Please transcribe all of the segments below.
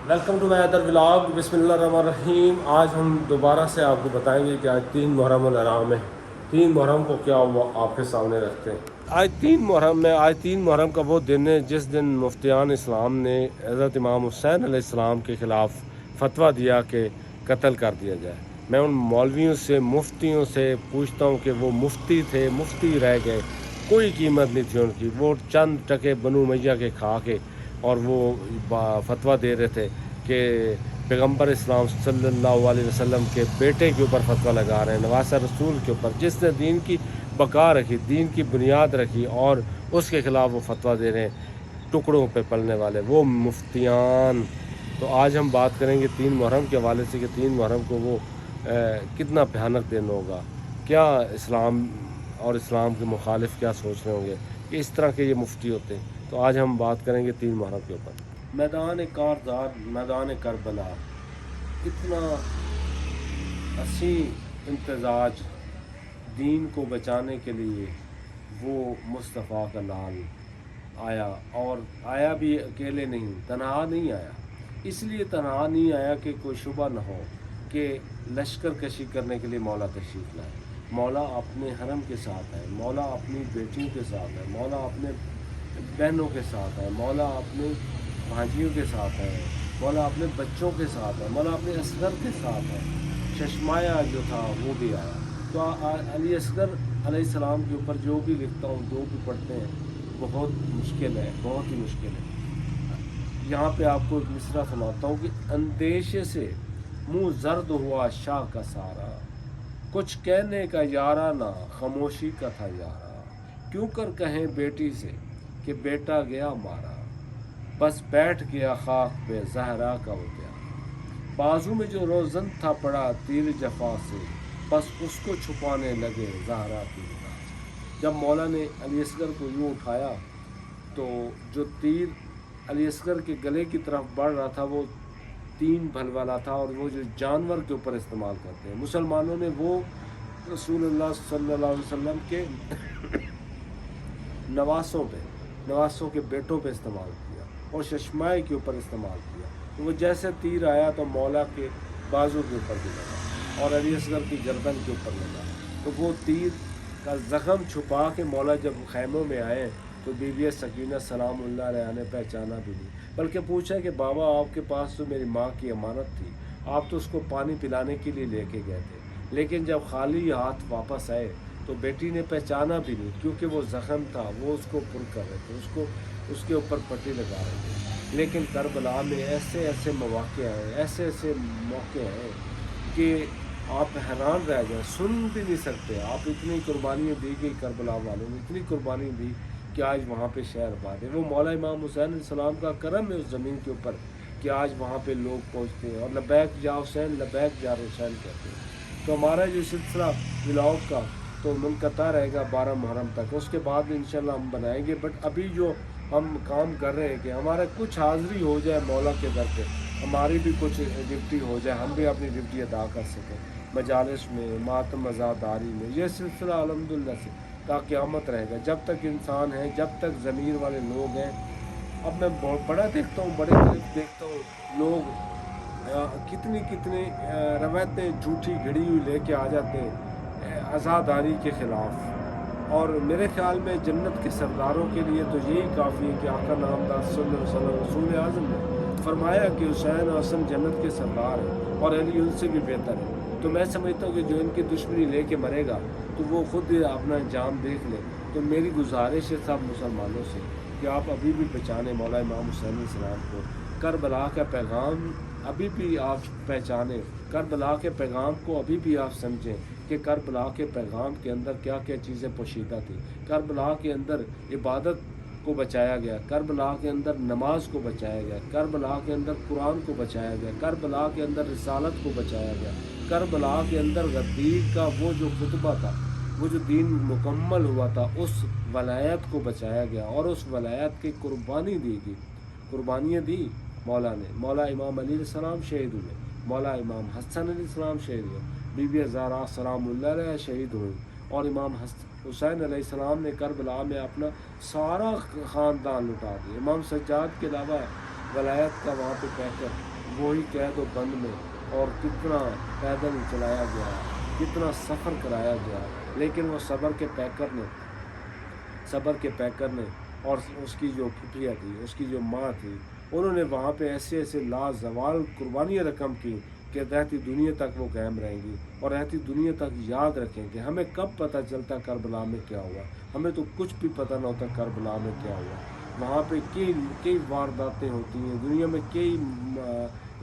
Welcome to my other vlog. بسم اللہ الرحمن الرحیم. آج ہم دوبارہ سے آپ کو بتائیں گے کہ آج 3 محرم الحرام ہے. 3 محرم کو کیا آپ کے سامنے رکھتے ہیں. آج 3 محرم ہے. آج 3 محرم کا وہ دن ہے جس دن مفتیان اسلام نے حضرت امام حسین علیہ السلام کے خلاف فتویٰ دیا کہ قتل کر دیا جائے. میں ان مولویوں سے مفتیوں سے پوچھتا ہوں کہ وہ مفتی تھے, مفتی رہ گئے, کوئی قیمت نہیں تھی ان کی. وہ چند ٹکے بنو امیہ کے کھا کے اور وہ فتویٰ دے رہے تھے کہ پیغمبر اسلام صلی اللہ علیہ وسلم کے بیٹے کے اوپر فتویٰ لگا رہے ہیں, نواسہ رسول کے اوپر, جس نے دین کی بقا رکھی, دین کی بنیاد رکھی, اور اس کے خلاف وہ فتویٰ دے رہے ہیں. ٹکڑوں پہ پلنے والے وہ مفتیان. تو آج ہم بات کریں گے 3 محرم کے حوالے سے کہ 3 محرم کو وہ کتنا بھیانک دن ہوگا. کیا اسلام اور اسلام کے مخالف کیا سوچ رہے ہوں گے کہ اس طرح کے یہ مفتی ہوتے ہیں. تو آج ہم بات کریں گے 3 محرم کے اوپر. میدان کارزار, میدان کربلا, اتنا حسین امتزاج دین کو بچانے کے لیے وہ مصطفیٰ کا لال آیا, اور آیا بھی اکیلے نہیں, تنہا نہیں آیا. اس لیے تنہا نہیں آیا کہ کوئی شبہ نہ ہو کہ لشکر کشی کرنے کے لیے مولا تشریف لائے. مولا اپنے حرم کے ساتھ ہے, مولا اپنی بیٹیوں کے ساتھ ہے, مولا اپنے بہنوں کے ساتھ ہے, مولا اپنے بھانجیوں کے ساتھ ہے, مولا اپنے بچوں کے ساتھ ہے, مولا اپنے اصغر کے ساتھ ہے. چشمایا جو تھا وہ بھی آیا. تو علی اصغر علیہ السلام کے اوپر جو بھی لکھتا ہوں, جو بھی پڑھتے ہیں, بہت مشکل ہے, بہت ہی مشکل ہے. یہاں پہ آپ کو ایک مصرع سناتا ہوں کہ اندیشے سے منہ زرد ہوا شاہ کا سارا, کچھ کہنے کا یارہ نہ خاموشی کا تھا یارہ. کیوں کر کہیں بیٹی سے کہ بیٹا گیا مارا, بس بیٹھ گیا خاک پہ زہرا کا وہ گیا. بازو میں جو روزن تھا پڑا تیر جفا سے, بس اس کو چھپانے لگے زہرا کی نگاہ. جب مولا نے علی اصغر کو یوں اٹھایا تو جو تیر علی اصغر کے گلے کی طرف بڑھ رہا تھا وہ 3 بھل والا تھا, اور وہ جو جانور کے اوپر استعمال کرتے ہیں. مسلمانوں نے وہ رسول اللہ صلی اللہ علیہ وسلم کے نواسوں کے بیٹوں پہ استعمال کیا, اور چشمائے کے اوپر استعمال کیا. تو وہ جیسے تیر آیا تو مولا کے بازو کے اوپر بھی لگا اور علی اصغر کی گردن کے اوپر لگا. تو وہ تیر کا زخم چھپا کے مولا جب خیموں میں آئے تو بی بی سکینہ سلام اللہ علیہ نے پہچانا بھی نہیں, بلکہ پوچھا کہ بابا آپ کے پاس تو میری ماں کی امانت تھی, آپ تو اس کو پانی پلانے کے لیے لے کے گئے تھے, لیکن جب خالی ہاتھ واپس آئے تو بیٹی نے پہچانا بھی نہیں, کیونکہ وہ زخم تھا, وہ اس کو پر کر رہے تھے, اس کے اوپر پٹی لگا رہے تھے. لیکن کربلا میں ایسے ایسے مواقع ہیں, ایسے ایسے موقع ہیں کہ آپ حیران رہ جائیں, سن بھی نہیں سکتے. آپ اتنی قربانیاں دی گئی کربلا والوں نے, اتنی قربانی دی کہ آج وہاں پہ شہر آباد ہے. وہ مولا امام حسین علیہ السلام کا کرم ہے اس زمین کے اوپر کہ آج وہاں پہ لوگ پہنچتے ہیں اور لبیک یا حسین, لبیک یا حسین کہتے ہیں. تو ہمارا جو سلسلہ ولاگ کا تو منقطع رہے گا 12 محرم تک, اس کے بعد انشاءاللہ ہم بنائیں گے. بٹ ابھی جو ہم کام کر رہے ہیں کہ ہمارا کچھ حاضری ہو جائے مولا کے در پہ, ہماری بھی کچھ ڈیوٹی ہو جائے, ہم بھی اپنی ڈیوٹی ادا کر سکیں مجالس میں, ماتم عزاداری میں. یہ سلسلہ الحمدللہ سے تا قیامت رہے گا, جب تک انسان ہے, جب تک ضمیر والے لوگ ہیں. اب میں بڑا دیکھتا ہوں, بڑے قریب دیکھتا ہوں, لوگ کتنی روایتیں جھوٹی گھڑی ہوئی لے کے آ جاتے ہیں عزاداری کے خلاف. اور میرے خیال میں جنت کے سرداروں کے لیے تو یہی کافی ہے کہ آقا نامدار صلی اللہ علیہ وسلم رسول اعظم نے فرمایا کہ حسین اور حسن جنت کے سردار ہیں اور علی ان سے بھی بہتر ہے. تو میں سمجھتا ہوں کہ جو ان کی دشمنی لے کے مرے گا تو وہ خود اپنا انجام دیکھ لے. تو میری گزارش ہے سب مسلمانوں سے کہ آپ ابھی بھی پہچانیں مولا امام حسین علیہ السلام کو. کربلا کا پیغام ابھی بھی آپ پہچانیں, کربلا کے پیغام کو ابھی بھی آپ سمجھیں کہ کربلا کے پیغام کے اندر کیا کیا چیزیں پوشیدہ تھیں. کربلا کے اندر عبادت کو بچایا گیا, کربلا کے اندر نماز کو بچایا گیا, کربلا کے اندر قرآن کو بچایا گیا, کربلا کے اندر رسالت کو بچایا گیا, کربلا کے اندر غدیر کا وہ جو خطبہ تھا, وہ جو دین مکمل ہوا تھا, اس ولایت کو بچایا گیا اور اس ولایت کی قربانی دی گئی. قربانیاں دی مولا نے. مولا امام علی علیہ السلام شہید ہوئے, مولا امام حسن علیہ السلام شہید ہوئے, بی بی زہرا سلام اللہ علیہ شہید ہوئے, اور امام حسین علیہ السلام نے کربلا میں اپنا سارا خاندان لٹا دیا. امام سجاد کے علاوہ ولایت کا وہاں پہ پیکر وہی قید و بند میں، اور کتنا پیدل چلایا گیا، کتنا سفر کرایا گیا، لیکن وہ صبر کے پیکر نے اور اس کی جو پھپھیاں تھی، اس کی جو ماں تھی، انہوں نے وہاں پہ ایسے ایسے لازوال قربانیاں رقم کی کہ رہتی دنیا تک وہ قائم رہیں گی، اور رہتی دنیا تک یاد رکھیں گے۔ ہمیں کب پتہ چلتا کربلا میں کیا ہوا؟ ہمیں تو کچھ بھی پتہ نہ ہوتا کربلا میں کیا ہوا۔ وہاں پہ کئی وارداتیں ہوتی ہیں، دنیا میں کئی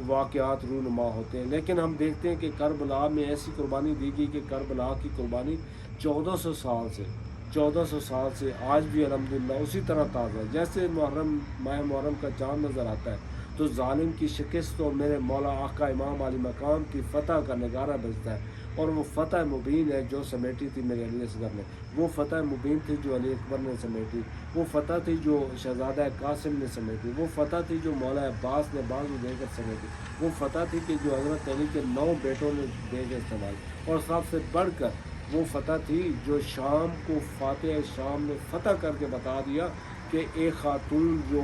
واقعات رونما ہوتے ہیں، لیکن ہم دیکھتے ہیں کہ کربلا میں ایسی قربانی دی گئی کہ کربلا کی قربانی 1400 سال سے آج بھی الحمدللہ اسی طرح تازہ ہے۔ جیسے ماہ محرم کا چاند نظر آتا ہے تو ظالم کی شکست اور میرے مولا آقا امام علی مقام کی فتح کا نگارہ بجتا ہے، اور وہ فتح مبین ہے جو سمیٹی تھی میرے علی اصغر نے، وہ فتح مبین تھی جو علی اکبر نے سمیٹی، وہ فتح تھی جو شہزادہ قاسم نے سمیٹی، وہ فتح تھی جو مولا عباس نے بازو دے کر سمیٹی، وہ فتح تھی کہ جو حضرت علی کے 9 بیٹوں نے دے کر سنبھالی، اور سب سے بڑھ کر وہ فتح تھی جو شام کو فاتح شام نے فتح کر کے بتا دیا کہ ایک خاتون جو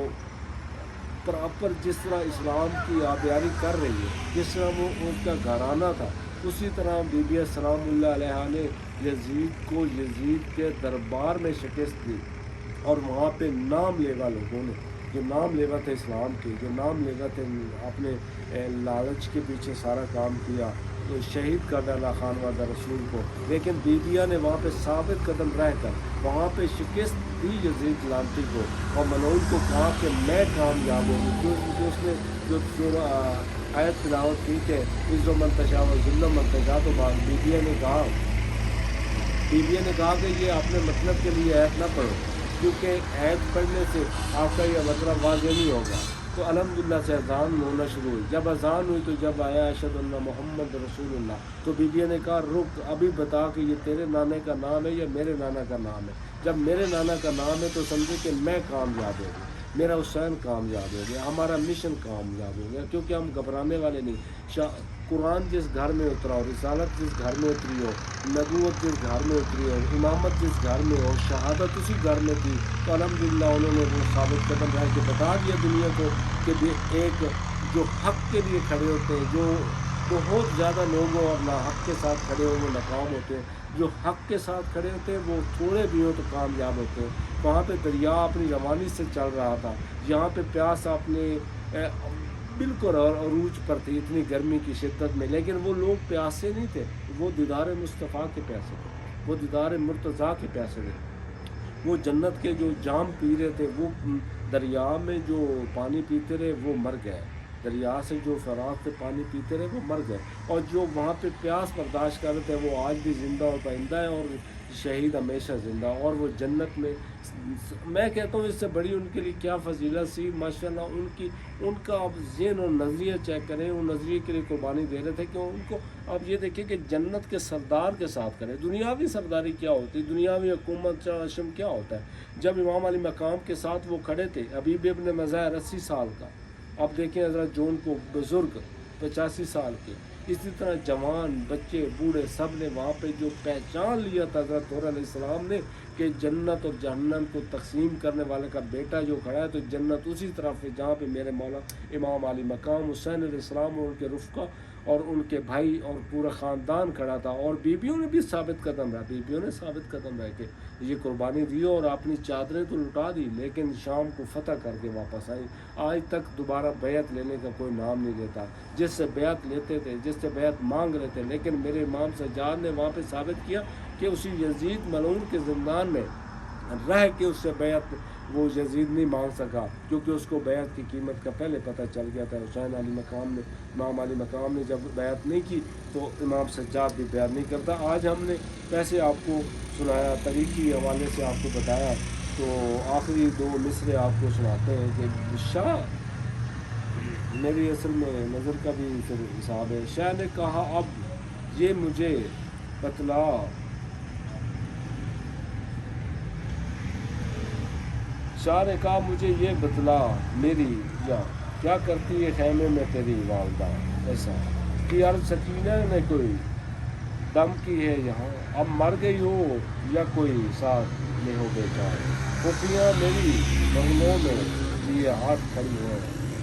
پراپر جس طرح اسلام کی آبیاری کر رہی ہے، جس طرح وہ ان کا گھرانہ تھا، اسی طرح بی بی سلام اللہ علیہ نے یزید کے دربار میں شکست دی، اور وہاں پہ نام لیوا لوگوں نے، جو نام لیوا تھے اسلام کے، جو نام لیوا تھے اپنے لالچ کے پیچھے سارا کام کیا، شہید کر ڈالا خانوادہ رسول کو، لیکن بیبیاں نے وہاں پہ ثابت قدم رہ کر وہاں پہ شکست دی یزید لعنتی کو، اور ملعون کو کہا کہ میں کامیاب ہوں، جو اس نے جو آیت تلاوت کی کہ عز و منتشا و ذل منتشا، تو بیبیاں نے کہا کہ یہ اپنے مطلب کے لیے آیت نہ پڑھو، کیونکہ آیت پڑھنے سے آپ کا یہ مطلب واضح نہیں ہوگا۔ تو الحمدللہ سے اذان ہونا شروع ہوئی، جب اذان ہوئی تو جب آیا اشہد ان محمد رسول اللہ، تو بیبیوں نے کہا رک، ابھی بتا کہ یہ تیرے نانے کا نام ہے یا میرے نانا کا نام ہے؟ جب میرے نانا کا نام ہے تو سمجھے کہ میں کامیاب ہو گیا، میرا حسین کامیاب ہو گیا، ہمارا مشن کامیاب ہو گیا، کیونکہ ہم گھبرانے والے نہیں۔ قرآن جس گھر میں اترا ہو، رسالت جس گھر میں اتری ہو، نبوت جس گھر میں اتری ہو، امامت جس گھر میں ہو، شہادت اسی گھر میں تھی، تو الحمدللہ انہوں نے وہ ثابت قدم رہ کے بتا دیا دنیا کو کہ ایک جو حق کے لیے کھڑے ہوتے ہیں، جو بہت زیادہ لوگوں اور ناحق کے ساتھ کھڑے ہوئے وہ ناکام ہوتے ہیں، جو حق کے ساتھ کھڑے ہوتے ہیں وہ تھوڑے بھی ہو تو کامیاب ہوتے ہیں۔ وہاں پہ دریا اپنی روانی سے چل رہا تھا، یہاں پہ پیاس اپنے بالکل عروج پر تھی، اتنی گرمی کی شدت میں، لیکن وہ لوگ پیاسے نہیں تھے، وہ دیدار مصطفیٰ کے پیاسے تھے، وہ دیدار مرتضیٰ کے پیاسے تھے، وہ جنت کے جو جام پی رہے تھے، وہ دریا میں جو پانی پیتے رہے وہ مر گئے، دریا سے جو فراغ سے پانی پیتے رہے وہ مر گئے، اور جو وہاں پہ پیاس برداشت کر رہے تھے وہ آج بھی زندہ اور پائندہ ہے، اور شہید ہمیشہ زندہ، اور وہ جنت میں۔ میں کہتا ہوں اس سے بڑی ان کے لیے کیا فضیلت سی، ماشاءاللہ ان کا آپ ذہن اور نظریہ چیک کریں، وہ نظریے کے لیے قربانی دے رہے تھے کہ ان کو آپ یہ دیکھیں کہ جنت کے سردار کے ساتھ کریں۔ دنیاوی سرداری کیا ہوتی ہے، دنیاوی حکومت چاشم کیا ہوتا ہے؟ جب امام علی مقام کے ساتھ وہ کھڑے تھے، حبیب ابن مظاہر 80 سال کا، آپ دیکھیں حضرت جون کو بزرگ 85 سال کے، اسی طرح جوان بچے بوڑھے سب نے وہاں پہ جو پہچان لیا تھا حضرت طور علیہ السلام نے کہ جنت اور جہنم کو تقسیم کرنے والے کا بیٹا جو کھڑا ہے، تو جنت اسی طرف ہے جہاں پہ میرے مولا امام علی مقام حسین علیہ السلام اور ان کے رفقا اور ان کے بھائی اور پورا خاندان کھڑا تھا، اور بیبیوں نے بھی ثابت قدم رہا، بیبیوں نے ثابت قدم رہ کے یہ قربانی دی اور اپنی چادریں تو لٹا دی، لیکن شام کو فتح کر کے واپس آئی۔ آج تک دوبارہ بیعت لینے کا کوئی نام نہیں لیتا، جس سے بیعت لیتے تھے، جس سے بیعت مانگ رہے تھے، لیکن میرے امام سجاد نے وہاں پہ ثابت کیا کہ اسی یزید ملعون کے زندان میں رہ کے اس سے بیعت وہ یزید نہیں مانگ سکا، کیونکہ اس کو بیعت کی قیمت کا پہلے پتہ چل گیا تھا۔ حسین علی مقام نے، امام علی مقام نے جب بیعت نہیں کی تو امام سجاد بھی بیعت نہیں کرتا۔ آج ہم نے ویسے آپ کو سنایا، تاریخی حوالے سے آپ کو بتایا، تو آخری 2 مصرے آپ کو سناتے ہیں کہ شاہ، میری اصل میں نظر کا بھی پھر حساب ہے۔ شاہ نے کہا اب یہ مجھے بتلا، شاہ نے کہا مجھے یہ بتلا میری جاں، کیا کرتی ہے خیمے میں تیری والدہ؟ ایسا کہ عرض سکینہ نے کوئی دم کی ہے یہاں، اب مر گئی ہو یا کوئی ساتھ میں ہو بیچار، پھوپھیاں میری مہینوں میں لیے ہاتھ کھڑی ہیں،